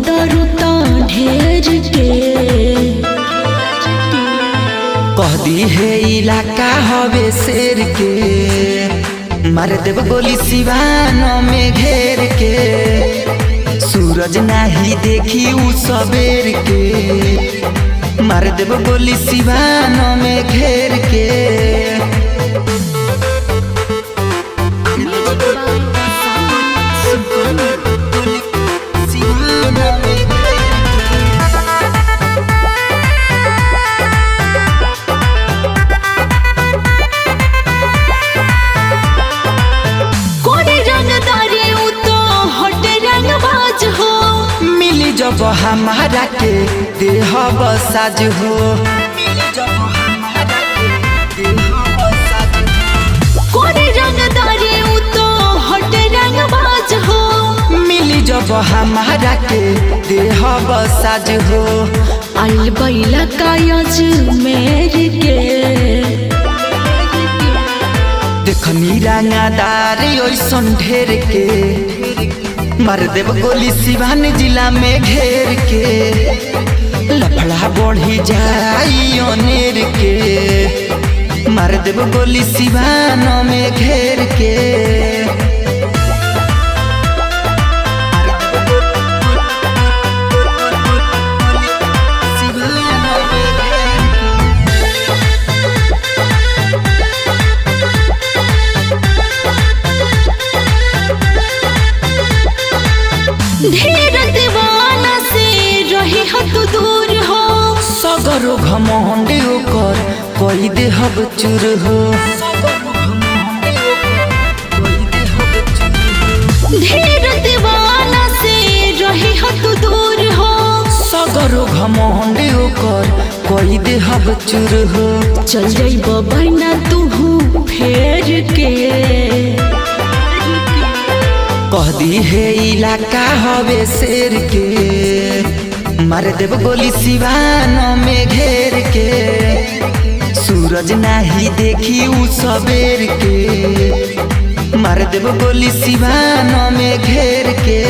डरुता ढेर के कह दी है इलाका हवे शेर के मार देव गोली सिवानो में घेर के सूरज नाही देखी उ सबेर के मार देव गोली सिवानो में घेर के जब हमारा के देह बसाज हो कोरे रंगदारी उ तो हट रंग बाज हो मिली जब हमारा के देह बसाज हो आइल बैला कायज मेर के देखनी रंगदार ओइसन ढेर के मार देव गोली सिवान जिला में घेर के लफड़ा बढ़ी जाई अनेर के मार देव गोली सिवान में घेर के ढेर दीवाना से रही हो तू दूर हो सगरो घमंड ओकर कोई देहब चूर हो ढेर दीवाना से रही हो तू दूर हो सगरो घमंड ओकर कोई देहब चूर हो चल जाइब बहना तू फेर के कह दी है इलाका हवे शेर के मार देव गोली सिवानो में घेर के सूरज नाही देखी उ सबेर के मार देव गोली सिवानो में घेर के।